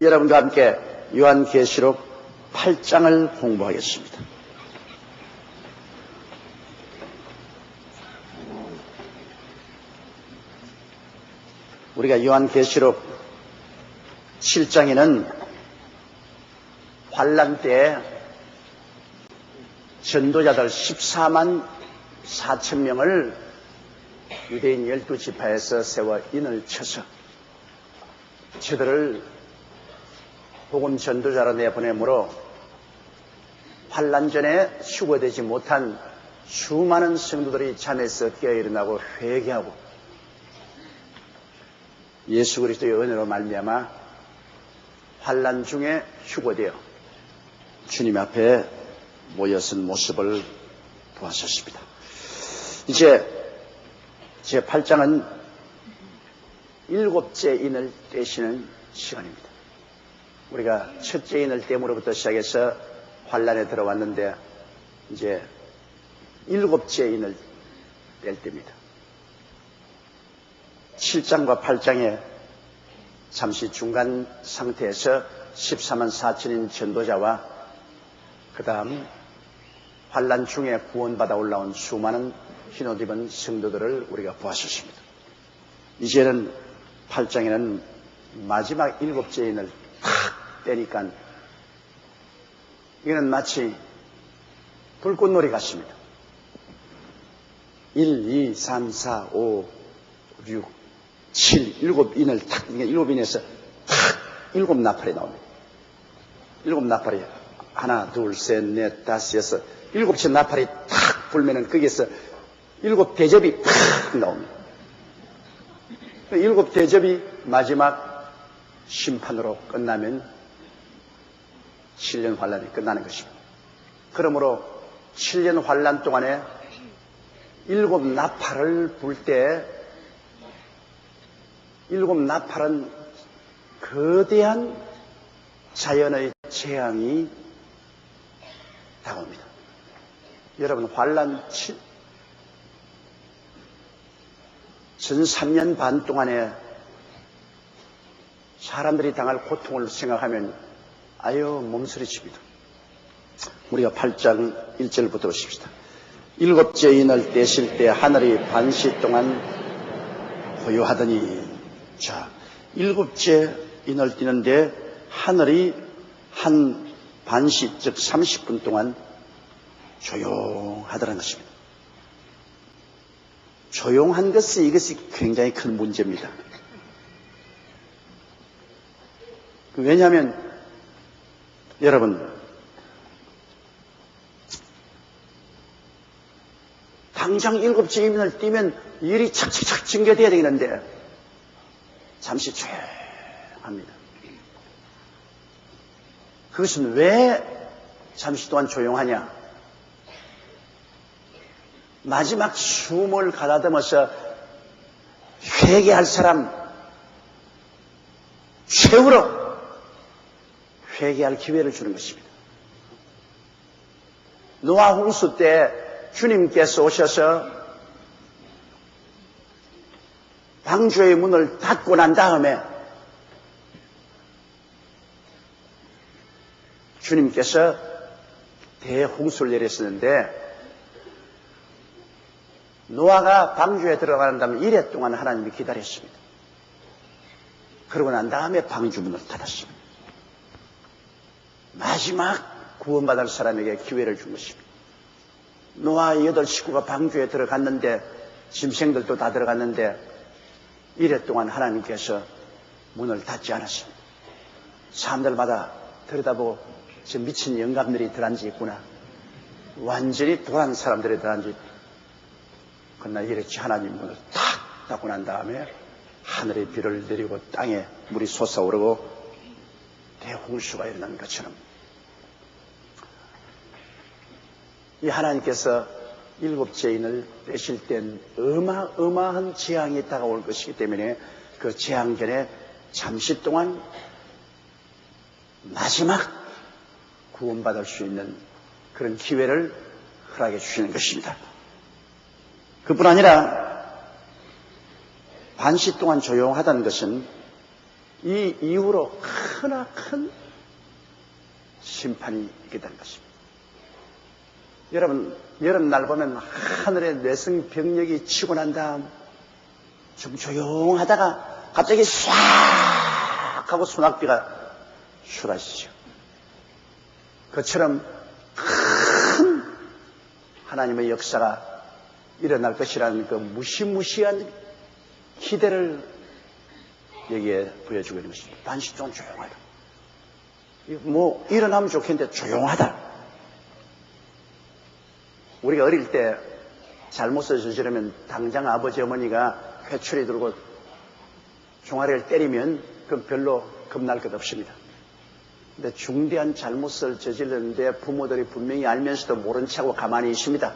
여러분과 함께 요한계시록 8장을 공부하겠습니다. 우리가 요한계시록 7장에는 환란 때에 전도자들 14만 4천 명을 유대인 12지파에서 세워 인을 쳐서 저들을 복음 전도자로 내보내므로 환란 전에 휴거되지 못한 수많은 성도들이 잠에서 깨어 일어나고 회개하고 예수 그리스도의 은혜로 말미암아 환란 중에 휴거되어 주님 앞에 모여선 모습을 보았었습니다. 이제 제8장은 일곱째 인을 떼시는 시간입니다. 우리가 첫째 인을 떼므로부터 시작해서 환란에 들어왔는데 이제 일곱째 인을 뗄 때입니다. 7장과 8장에 잠시 중간 상태에서 14만 4천인 전도자와 그 다음 환란 중에 구원받아 올라온 수많은 흰옷 입은 성도들을 우리가 보았었습니다. 이제는 8장에는 마지막 일곱째 인을 탁 떼니까 이거는 마치 불꽃놀이 같습니다. 1, 2, 3, 4, 5, 6, 7, 일곱 인을 탁, 일곱 인에서 탁, 일곱 나팔이 나옵니다. 일곱 나팔이 하나, 둘, 셋, 넷, 다섯, 여섯, 일곱째 나팔이 탁 불면은 거기에서 일곱 대접이 탁 나옵니다. 일곱 대접이 마지막 심판으로 끝나면 7년 환란이 끝나는 것입니다. 그러므로 7년 환란 동안에 일곱 나팔을 불 때 일곱 나팔은 거대한 자연의 재앙이 다가옵니다. 여러분 환란 전 3년 반 동안에 사람들이 당할 고통을 생각하면 아유 몸서리칩니다. 우리가 8장 1절부터 보십시다. 일곱째 인을 떼실 때 하늘이 반시 동안 고요하더니 자, 일곱째 인을 띄는데 하늘이 한 반시 즉 30분 동안 조용하다는 것입니다. 조용한 것은 이것이 굉장히 큰 문제입니다. 왜냐하면 여러분 당장 일곱째 인을 띄면 일이 착착착 전개돼야 되는데 잠시 조용합니다. 그것은 왜 잠시 동안 조용하냐? 마지막 숨을 가다듬어서 회개할 사람 최후로 회개할 기회를 주는 것입니다. 노아 홍수 때 주님께서 오셔서 방주의 문을 닫고 난 다음에 주님께서 대홍수를 내렸었는데 노아가 방주에 들어가는 다음에 1회 동안 하나님이 기다렸습니다. 그러고 난 다음에 방주 문을 닫았습니다. 마지막 구원받을 사람에게 기회를 준 것입니다. 노아의 8 식구가 방주에 들어갔는데 짐승들도 다 들어갔는데 1회 동안 하나님께서 문을 닫지 않았습니다. 사람들마다 들여다보고 저 미친 영감들이 들어앉아 있구나. 완전히 도란 사람들이 들어앉아 있구나. 그러나 이렇게 하나님 문을 탁 닫고 난 다음에 하늘에 비를 내리고 땅에 물이 솟아오르고 대홍수가 일어난 것처럼 이 하나님께서 일곱째 인을 떼실 땐 어마어마한 재앙이 다가올 것이기 때문에 그 재앙 전에 잠시 동안 마지막 구원받을 수 있는 그런 기회를 허락해 주시는 것입니다. 그뿐 아니라 반시 동안 조용하다는 것은 이 이후로 크나큰 심판이 있겠다는 것입니다. 여러분, 여름날 보면 하늘에 내성병력이 치고 난 다음 좀 조용하다가 갑자기 싹 하고 소낙비가 쏟아지죠. 그처럼 큰 하나님의 역사가 일어날 것이라는 그 무시무시한 기대를 여기에 보여주고 있는 것입니다. 반씩 좀 조용하다. 뭐 일어나면 좋겠는데 조용하다. 우리가 어릴 때 잘못을 저지르면 당장 아버지 어머니가 회초리 들고 종아리를 때리면 그건 별로 겁날 것 없습니다. 근데 중대한 잘못을 저질렀는데 부모들이 분명히 알면서도 모른 척하고 가만히 있습니다.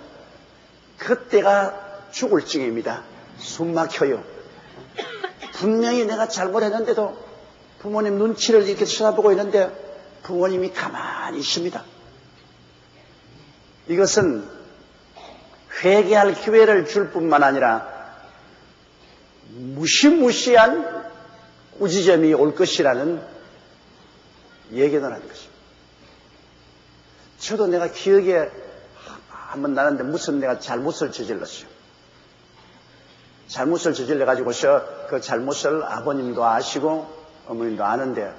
그때가 죽을 징입니다. 숨 막혀요. 분명히 내가 잘못했는데도 부모님 눈치를 이렇게 쳐다보고 있는데 부모님이 가만히 있습니다. 이것은 회개할 기회를 줄 뿐만 아니라 무시무시한 꾸지점이 올 것이라는 예견을 하는 것입니다. 저도 내가 기억에 한번 나는데 무슨 내가 잘못을 저질렀어요. 잘못을 저질러가지고서 그 잘못을 아버님도 아시고 어머님도 아는데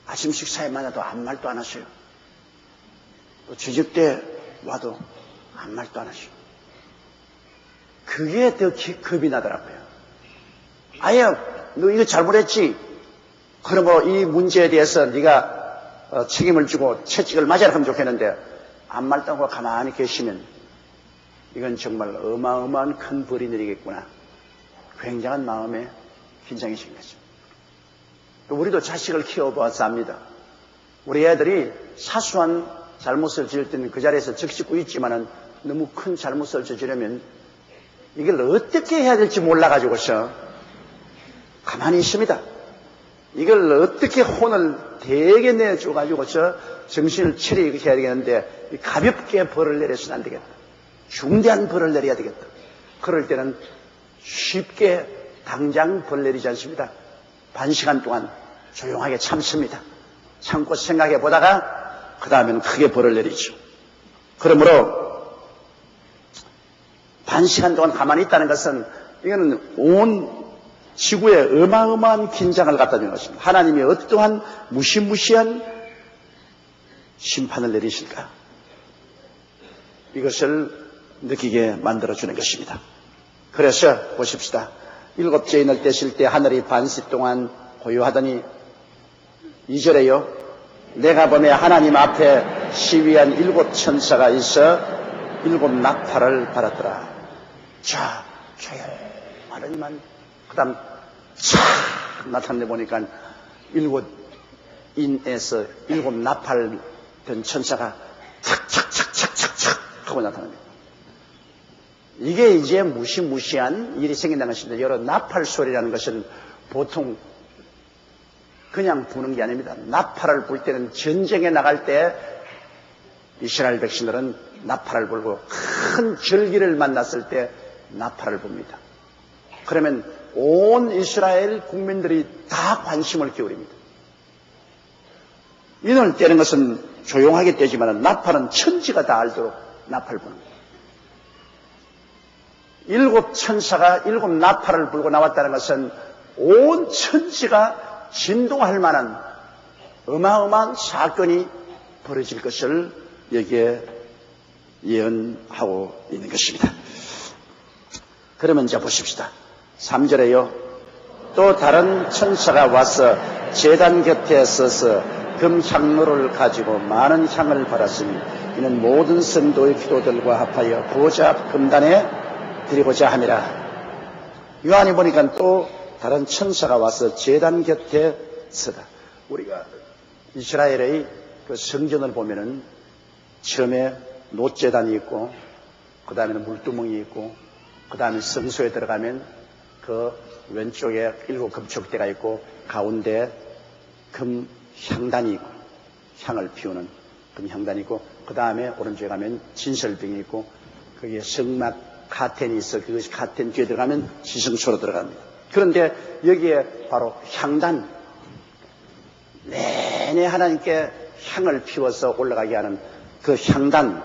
아침 식사에 만나도 아무 말도 안 하셔요. 또 저녁 때 와도 아무 말도 안 하셔요. 그게 더 겁이 나더라고요. 아예 너 이거 잘못했지? 그러므로 이 문제에 대해서 네가 책임을 지고 채찍을 맞아라 하면 좋겠는데 아무 말도 안 하고 가만히 계시면 이건 정말 어마어마한 큰 벌이 내리겠구나. 굉장한 마음에 긴장이 생겼죠. 우리도 자식을 키워보아서 압니다. 우리 애들이 사소한 잘못을 지을 때는 그 자리에서 적시고 있지만은 너무 큰 잘못을 저지르면 이걸 어떻게 해야 될지 몰라가지고서 가만히 있습니다. 이걸 어떻게 혼을 되게 내줘가지고서 정신을 차리게 해야 되겠는데 가볍게 벌을 내려서는 안 되겠다. 중대한 벌을 내려야 되겠다. 그럴 때는 쉽게 당장 벌 내리지 않습니다. 반 시간 동안 조용하게 참습니다. 참고 생각해 보다가 그 다음에는 크게 벌을 내리죠. 그러므로 반 시간 동안 가만히 있다는 것은 이거는 온 지구에 어마어마한 긴장을 갖다 주는 것입니다. 하나님이 어떠한 무시무시한 심판을 내리실까? 이것을 느끼게 만들어주는 것입니다. 그래서 보십시다. 7째 인을 떼실 때 하늘이 반시 동안 고요하더니 2절에요. 내가 보매 하나님 앞에 시위한 7 천사가 있어 7 나팔을 받았더라. 자, 조용하더니만 그 다음 착 나타내 보니까 7 인에서 7 나팔 된 천사가 착착착착착착 하고 나타납니다. 이게 이제 무시무시한 일이 생긴다는 것입니다. 여러 나팔 소리라는 것은 보통 그냥 부는 게 아닙니다. 나팔을 불 때는 전쟁에 나갈 때 이스라엘 백성들은 나팔을 불고 큰 절기를 만났을 때 나팔을 붑니다. 그러면 온 이스라엘 국민들이 다 관심을 기울입니다. 인을 떼는 것은 조용하게 떼지만 나팔은 천지가 다 알도록 나팔을 부는 거예요. 7 천사가 7 나팔을 불고 나왔다는 것은 온 천지가 진동할 만한 어마어마한 사건이 벌어질 것을 여기에 예언하고 있는 것입니다. 그러면 이제 보십시다. 3절에요. 또 다른 천사가 와서 제단 곁에 서서 금향로를 가지고 많은 향을 발았으니 이는 모든 성도의 기도들과 합하여 보좌 앞 금단에 드리고자 함이라. 요한이 보니까 또 다른 천사가 와서 제단 곁에 서다. 우리가 이스라엘의 그 성전을 보면은 처음에 놋제단이 있고 그 다음에는 물두멍이 있고 그 다음에 성소에 들어가면 그 왼쪽에 7 금촉대가 있고 가운데 금 향단이 있고 향을 피우는 금 향단이 있고 그 다음에 오른쪽에 가면 진설병이 있고 거기에 성막 카텐이 있어. 그것이 카텐 뒤에 들어가면 지성소로 들어갑니다. 그런데 여기에 바로 향단, 내내 하나님께 향을 피워서 올라가게 하는 그 향단,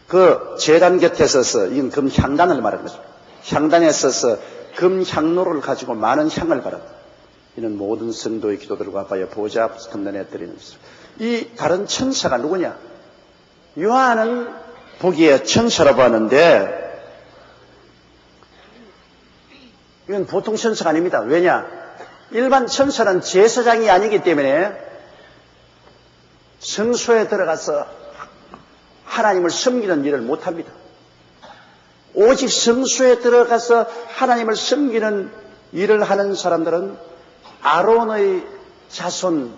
그 제단 곁에 서서, 이건 금향단을 말하는 거죠. 향단에 서서 금향로를 가지고 많은 향을 바랍니다. 이는 모든 성도의 기도들과 하여 보좌 앞에서 금단에 드리는 것입니다. 이 다른 천사가 누구냐? 요한은 보기에 천사라고 하는데 이건 보통 천사가 아닙니다. 왜냐? 일반 천사는 제사장이 아니기 때문에 성소에 들어가서 하나님을 섬기는 일을 못합니다. 오직 성소에 들어가서 하나님을 섬기는 일을 하는 사람들은 아론의 자손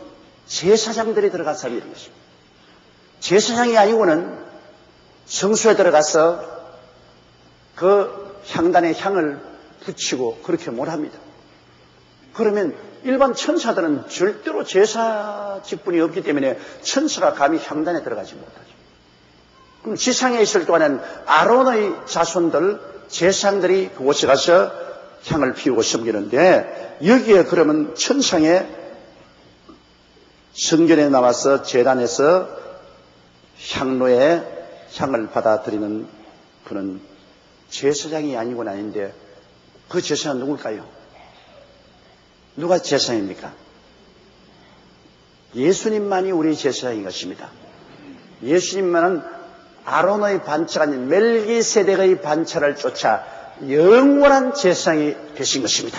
제사장들이 들어가서 하는 일인 것입니다. 제사장이 아니고는 성소에 들어가서 그 향단에 향을 붙이고 그렇게 못합니다. 그러면 일반 천사들은 절대로 제사 직분이 없기 때문에 천사가 감히 향단에 들어가지 못하죠. 그럼 지상에 있을 동안은 아론의 자손들, 제사장들이 그곳에 가서 향을 피우고 섬기는데 여기에 그러면 천상에 성전에 나와서 제단에서 향로에 향을 받아들이는 분은 제사장이 아니고는 아닌데 그 제사장은 누굴까요? 누가 제사장입니까? 예수님만이 우리 제사장인 것입니다. 예수님만은 아론의 반차가 아닌 멜기세덱의 반차를 쫓아 영원한 제사장이 되신 것입니다.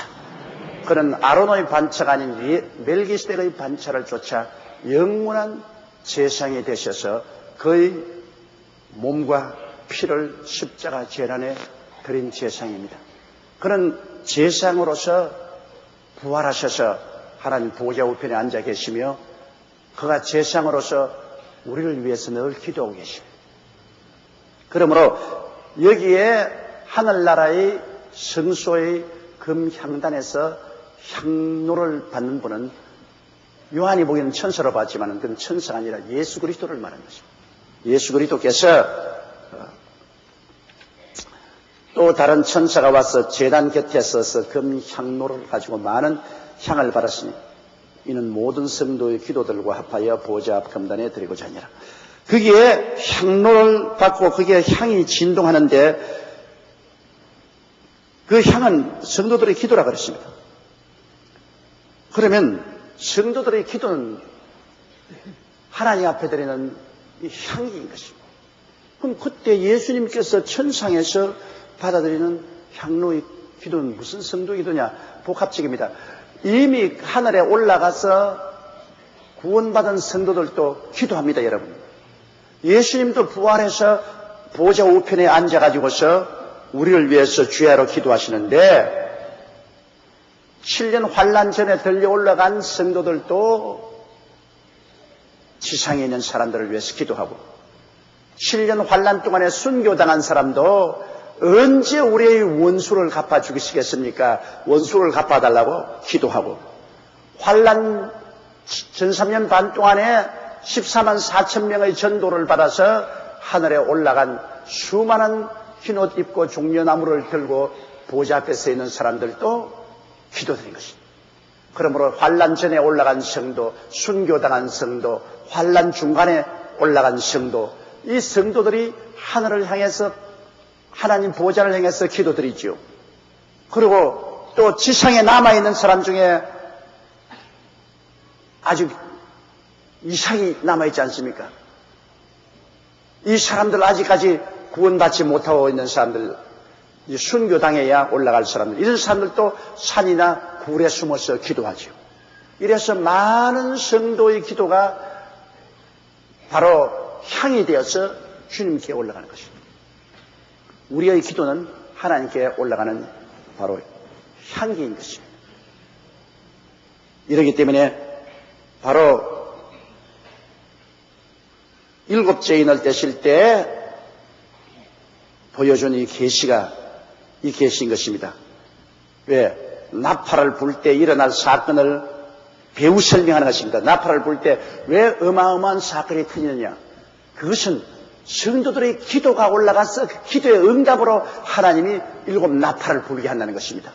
그는 아론의 반차가 아닌 멜기세덱의 반차를 쫓아 영원한 제사장이 되셔서 그의 몸과 피를 십자가 제단에 드린 제사장입니다. 그는 제사장으로서 부활하셔서 하나님 보좌 우편에 앉아 계시며 그가 제사장으로서 우리를 위해서 늘 기도하고 계십니다. 그러므로 여기에 하늘나라의 성소의 금향단에서 향로를 받는 분은 요한이 보기에는 천사로 봤지만 그건 천사가 아니라 예수 그리스도를 말하는 것입니다. 예수 그리스도께서 또 다른 천사가 와서 제단 곁에 서서 금향로를 가지고 많은 향을 받았으니 이는 모든 성도의 기도들과 합하여 보좌 앞 금단에 드리고자 하니라. 거기에 향로를 받고 거기에 향이 진동하는데 그 향은 성도들의 기도라 그랬습니다. 그러면 성도들의 기도는 하나님 앞에 드리는 이 향기인 것입니다. 그럼 그때 예수님께서 천상에서 받아들이는 향로의 기도는 무슨 성도의 기도냐? 복합적입니다. 이미 하늘에 올라가서 구원받은 성도들도 기도합니다, 여러분. 예수님도 부활해서 보좌 우편에 앉아가지고서 우리를 위해서 주야로 기도하시는데 7년 환란 전에 들려 올라간 성도들도 지상에 있는 사람들을 위해서 기도하고 7년 환란 동안에 순교당한 사람도 언제 우리의 원수를 갚아주시겠습니까? 원수를 갚아달라고 기도하고 환란 전 3년 반 동안에 14만 4천 명의 전도를 받아서 하늘에 올라간 수많은 흰옷 입고 종려나무를 들고 보좌 앞에 서 있는 사람들도 기도드린 것입니다. 그러므로 환란 전에 올라간 성도, 순교당한 성도, 환란 중간에 올라간 성도, 이 성도들이 하늘을 향해서 하나님 보좌를 향해서 기도드리지요. 그리고 또 지상에 남아있는 사람 중에 아직 이상이 남아있지 않습니까? 이 사람들 아직까지 구원받지 못하고 있는 사람들, 순교당해야 올라갈 사람들, 이런 사람들도 산이나 굴에 숨어서 기도하죠. 이래서 많은 성도의 기도가 바로 향이 되어서 주님께 올라가는 것입니다. 우리의 기도는 하나님께 올라가는 바로 향기인 것입니다. 이렇기 때문에 바로 7째 인을 떼실 때 보여준 이 계시가 이 계시인 것입니다. 왜? 나팔을 불 때 일어날 사건을 배우 설명하는 것입니다. 나팔을 불 때 왜 어마어마한 사건이 터지느냐? 그것은 성도들의 기도가 올라가서 그 기도의 응답으로 하나님이 7 나팔을 불게 한다는 것입니다.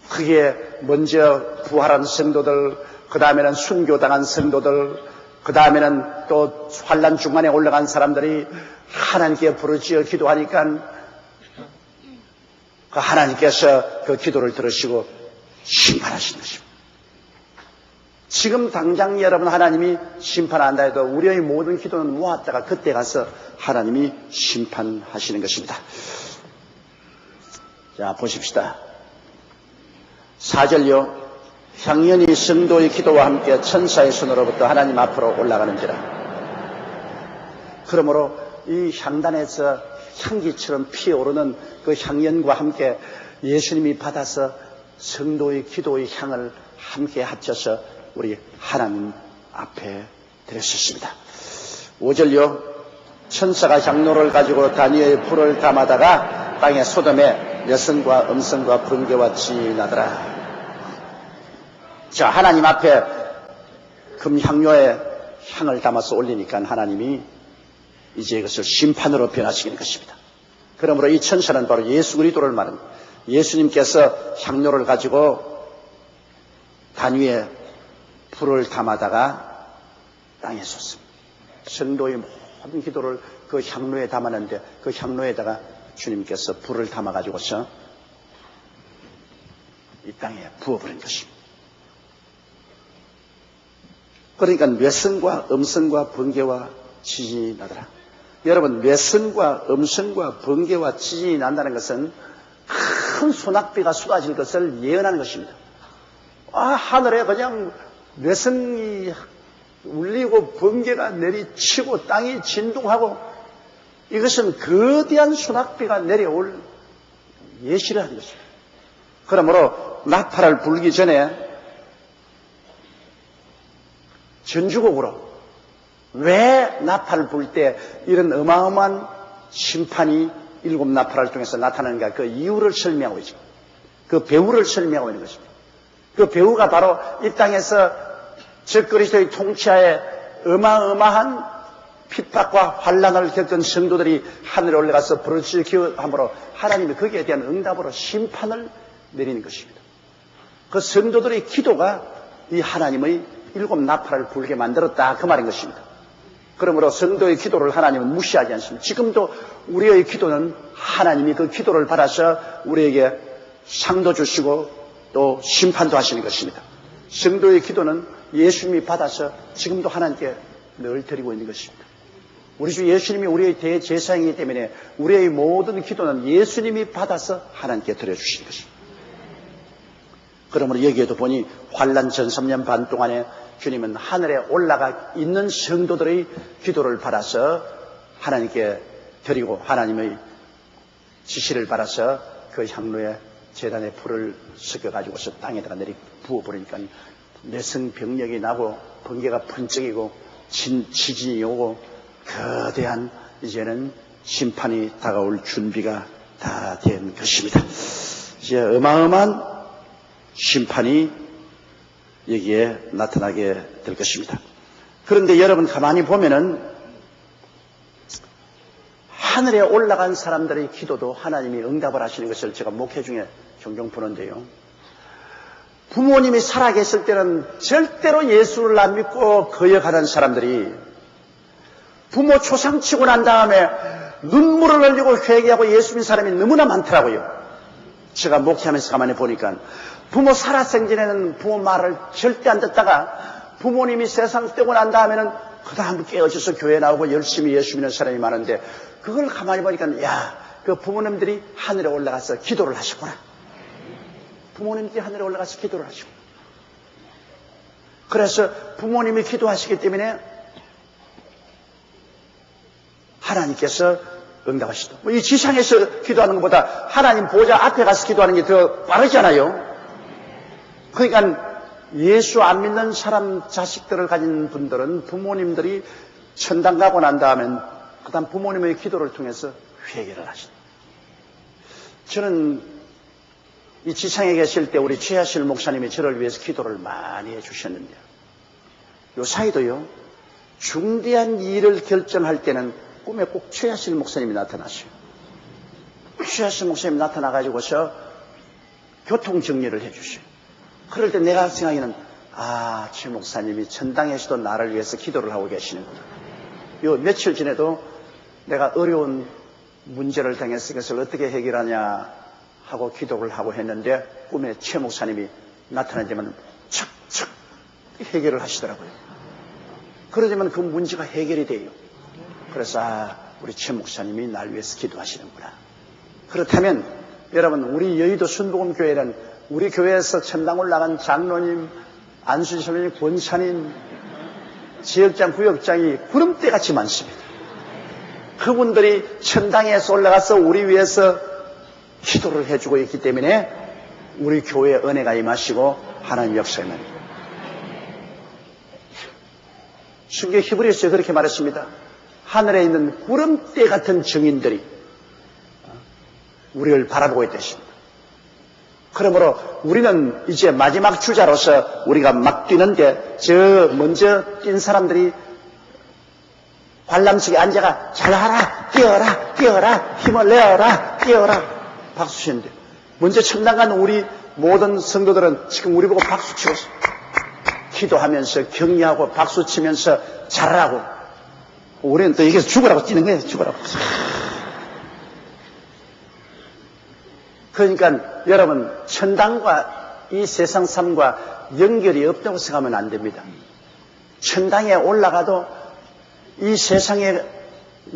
그게 먼저 부활한 성도들, 그 다음에는 순교당한 성도들, 그 다음에는 또 환난 중간에 올라간 사람들이 하나님께 부르짖어 기도하니까 그 하나님께서 그 기도를 들으시고 심판하신 것입니다. 지금 당장 여러분 하나님이 심판한다 해도 우리의 모든 기도는 모았다가 그때 가서 하나님이 심판하시는 것입니다. 자, 보십시다. 4절요. 향연이 성도의 기도와 함께 천사의 손으로부터 하나님 앞으로 올라가는지라. 그러므로 이 향단에서 향기처럼 피어오르는 그 향연과 함께 예수님이 받아서 성도의 기도의 향을 함께 합쳐서 우리 하나님 앞에 드렸습니다. 5절요. 천사가 향로를 가지고 단위의 불을 담아다가 땅에 소돔에 여성과 음성과 번개와 진이 나더라. 자, 하나님 앞에 금향료에 향을 담아서 올리니까 하나님이 이제 이것을 심판으로 변화시키는 것입니다. 그러므로 이 천사는 바로 예수 그리스도를 말합니다. 예수님께서 향료를 가지고 단위에 불을 담아다가 땅에 쏟습니다. 성도의 모든 기도를 그 향로에 담았는데 그 향로에다가 주님께서 불을 담아가지고서 이 땅에 부어버린 것입니다. 그러니까 뇌성과 음성과 번개와 지진이 나더라. 여러분, 뇌성과 음성과 번개와 지진이 난다는 것은 큰 소낙비가 쏟아질 것을 예언하는 것입니다. 하늘에 그냥 뇌성이 울리고 번개가 내리치고 땅이 진동하고 이것은 거대한 소낙비가 내려올 예시를 하는 것입니다. 그러므로 나팔을 불기 전에 전주곡으로 왜 나팔을 불 때 이런 어마어마한 심판이 7 나팔을 통해서 나타나는가 그 이유를 설명하고 있죠. 그 배후를 설명하고 있는 것입니다. 그 배후가 바로 이 땅에서 적그리스도의 통치하에 어마어마한 핍박과 환난을 겪은 성도들이 하늘에 올라가서 부르짖어 함으로 하나님이 거기에 대한 응답으로 심판을 내리는 것입니다. 그 성도들의 기도가 이 하나님의 7 나팔을 불게 만들었다 그 말인 것입니다. 그러므로 성도의 기도를 하나님은 무시하지 않습니다. 지금도 우리의 기도는 하나님이 그 기도를 받아서 우리에게 상도 주시고 또 심판도 하시는 것입니다. 성도의 기도는 예수님이 받아서 지금도 하나님께 늘 드리고 있는 것입니다. 우리 주 예수님이 우리의 대제사장이기 때문에 우리의 모든 기도는 예수님이 받아서 하나님께 드려주시는 것입니다. 그러므로 여기에도 보니 환난 전 3년 반 동안에 주님은 하늘에 올라가 있는 성도들의 기도를 받아서 하나님께 드리고 하나님의 지시를 받아서 그 향로에 제단에 불을 섞어가지고서 땅에다가 내리 부어버리니까 내성병력이 나고 번개가 번쩍이고 지진이 오고 거대한 이제는 심판이 다가올 준비가 다 된 것입니다. 이제 어마어마한 심판이 여기에 나타나게 될 것입니다. 그런데 여러분 가만히 보면은 하늘에 올라간 사람들의 기도도 하나님이 응답을 하시는 것을 제가 목회 중에 종종 보는데요. 부모님이 살아계실 때는 절대로 예수를 안 믿고 거역하는 사람들이 부모 초상치고 난 다음에 눈물을 흘리고 회개하고 예수 믿는 사람이 너무나 많더라고요. 제가 목회하면서 가만히 보니까 부모 살아생전에는 부모 말을 절대 안 듣다가 부모님이 세상 떼고 난 다음에는 그 다음 깨어져서 교회 나오고 열심히 예수 믿는 사람이 많은데 그걸 가만히 보니까 야, 그 부모님들이 하늘에 올라가서 기도를 하시구나. 부모님들이 하늘에 올라가서 기도를 하시고 그래서 부모님이 기도하시기 때문에 하나님께서 응답하시다. 이 지상에서 기도하는 것보다 하나님 보좌 앞에 가서 기도하는 게 더 빠르잖아요. 그러니까 예수 안 믿는 사람 자식들을 가진 분들은 부모님들이 천당 가고 난 다음엔 그 다음 부모님의 기도를 통해서 회개를 하신다. 저는 이 지상에 계실 때 우리 최하실 목사님이 저를 위해서 기도를 많이 해주셨는데요. 요 사이도요, 중대한 일을 결정할 때는 꿈에 꼭 최하실 목사님이 나타나셔요. 최하실 목사님이 나타나가지고서 교통정리를 해주셔요. 그럴 때 내가 생각에는 최 목사님이 천당에서도 나를 위해서 기도를 하고 계시는구나. 요 며칠 전에도 내가 어려운 문제를 당했으니 그것을 어떻게 해결하냐 하고 기도를 하고 했는데 꿈에 최 목사님이 나타나지만 척척 해결을 하시더라고요. 그러자면 그 문제가 해결이 돼요. 그래서 우리 최 목사님이 날 위해서 기도하시는구나. 그렇다면 여러분, 우리 여의도 순복음교회는 우리 교회에서 천당 올라간 장로님, 안수선생님, 권사님, 지역장, 구역장이 구름대같이 많습니다. 그분들이 천당에서 올라가서 우리 위해서 기도를 해주고 있기 때문에 우리 교회에 은혜가 임하시고 하나님 역사에 신경 히브리서에 그렇게 말했습니다. 하늘에 있는 구름대 같은 증인들이 우리를 바라보고 있다십니다. 그러므로 우리는 이제 마지막 주자로서 우리가 막 뛰는데 저 먼저 뛴 사람들이 관람석에 앉아가 잘하라, 뛰어라, 뛰어라, 힘을 내어라, 뛰어라 박수 치는데 먼저 천당 간 우리 모든 성도들은 지금 우리 보고 박수 치고 기도하면서 격려하고 박수 치면서 잘하라고. 우리는 또 여기서 죽으라고 뛰는 거예요. 죽으라고. 그러니까 여러분, 천당과 이 세상 삶과 연결이 없다고 생각하면 안 됩니다. 천당에 올라가도 이 세상의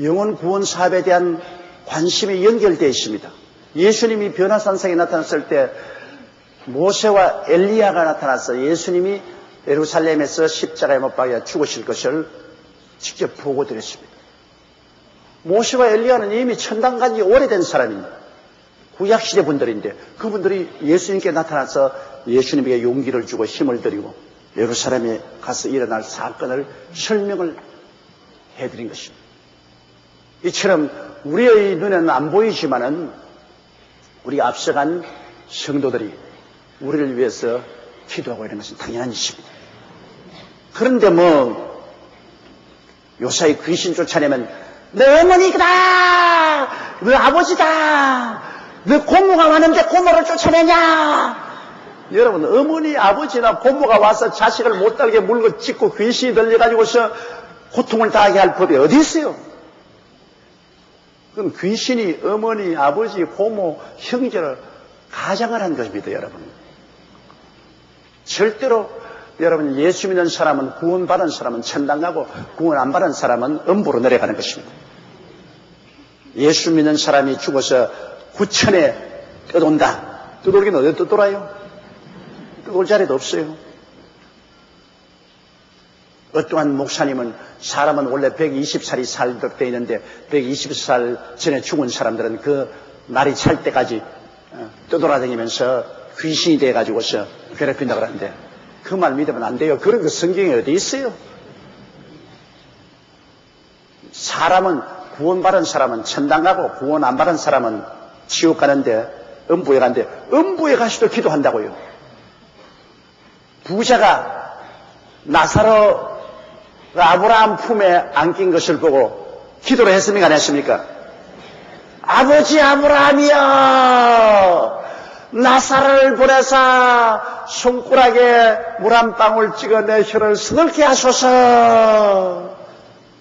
영혼 구원 사업에 대한 관심이 연결되어 있습니다. 예수님이 변화산상에 나타났을 때 모세와 엘리야가 나타나서 예수님이 예루살렘에서 십자가에 못 박혀 죽으실 것을 직접 보고 드렸습니다. 모세와 엘리야는 이미 천당 간 지 오래된 사람입니다. 구약시대 분들인데 그분들이 예수님께 나타나서 예수님에게 용기를 주고 힘을 드리고 예루살렘에 가서 일어날 사건을 설명을 해드린 것입니다. 이처럼 우리의 눈에는 안 보이지만은 우리 앞서간 성도들이 우리를 위해서 기도하고 있는 것은 당연한 일입니다. 그런데 요사이 귀신 쫓아내면 너 어머니다, 너 아버지다, 너 고모가 왔는데 고모를 쫓아내냐. 여러분, 어머니, 아버지나 고모가 와서 자식을 못되게 물고 찢고 귀신이 들려가지고서 고통을 당하게 할 법이 어디 있어요? 그럼 귀신이 어머니, 아버지, 고모, 형제를 가장을 한 것입니다, 여러분. 절대로 여러분, 예수 믿는 사람은, 구원받은 사람은 천당 가고 구원 안 받은 사람은 음부로 내려가는 것입니다. 예수 믿는 사람이 죽어서 구천에 떠돈다. 떠돌긴 어디 떠돌아요? 떠돌 자리도 없어요. 어떠한 목사님은 사람은 원래 120살이 살도록 되어 있는데 120살 전에 죽은 사람들은 그 날이 찰 때까지 떠돌아다니면서 귀신이 돼가지고서 괴롭힌다고 하는데 그 말 믿으면 안 돼요. 그런 거 성경에 어디 있어요? 사람은 구원받은 사람은 천당 가고 구원 안 받은 사람은 지옥 가는데 음부에 가는데 음부에 가서도 기도한다고요. 부자가 나사로 아브라함 품에 안긴 것을 보고 기도를 했습니까? 안 했습니까? 아버지 아브라함이여, 나사로를 보내사 손가락에 물 한 방울 찍어 내 혀를 서늘게 하소서.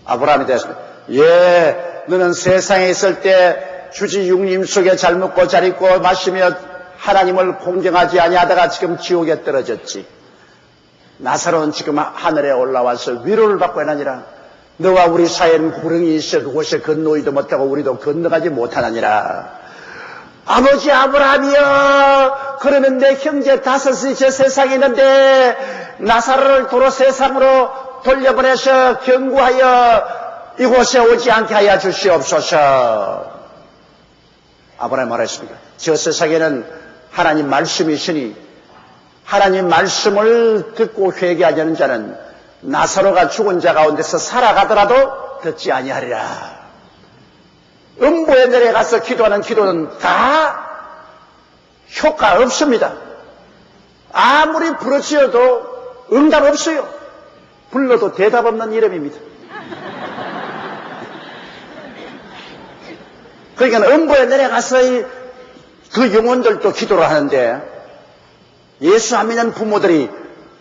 아브라함이 되었습니다. 예, 너는 세상에 있을 때 주지 육림 속에 잘 먹고 잘 입고 마시며 하나님을 공경하지 아니하다가 지금 지옥에 떨어졌지. 나사로는 지금 하늘에 올라와서 위로를 받고 있느니라. 너와 우리 사이에는 구렁이 있어 그곳에 건너오지도 못하고 우리도 건너가지 못하느니라. 아버지 아브라함이여, 그러면 내 형제 다섯이 저 세상에 있는데 나사로를 도로 세상으로 돌려보내서 경고하여 이곳에 오지 않게 하여 주시옵소서. 아브라함이 말했습니다. 저 세상에는 하나님 말씀이 있으니 하나님 말씀을 듣고 회개하지 않는 자는 나사로가 죽은 자 가운데서 살아가더라도 듣지 아니하리라. 음부에 내려가서 기도하는 기도는 다 효과 없습니다. 아무리 부르짖어도 응답 없어요. 불러도 대답 없는 이름입니다. 그러니까 음부에 내려가서 그 영혼들도 기도를 하는데 예수 안 믿는 부모들이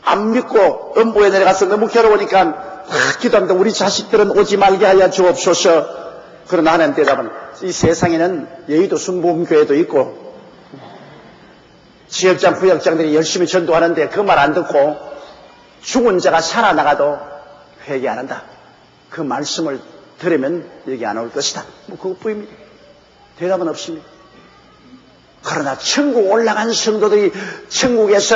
안 믿고 음부에 내려가서 너무 괴로우니까 기도합니다. 우리 자식들은 오지 말게 하여 주옵소서. 그러나 하나님 대답은 이 세상에는 여의도 순복음교회도 있고 지역장 부역장들이 열심히 전도하는데 그 말 안 듣고 죽은 자가 살아나가도 회개 안 한다. 그 말씀을 들으면 여기 안 올 것이다. 뭐 그것뿐입니다. 대답은 없습니다. 그러나 천국 올라간 성도들이 천국에서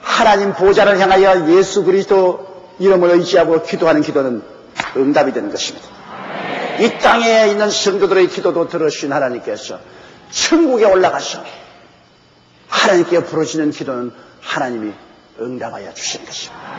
하나님 보좌를 향하여 예수 그리스도 이름을 의지하고 기도하는 기도는 응답이 되는 것입니다. 이 땅에 있는 성도들의 기도도 들으신 하나님께서 천국에 올라가서 하나님께 부르시는 기도는 하나님이 응답하여 주시는 것입니다.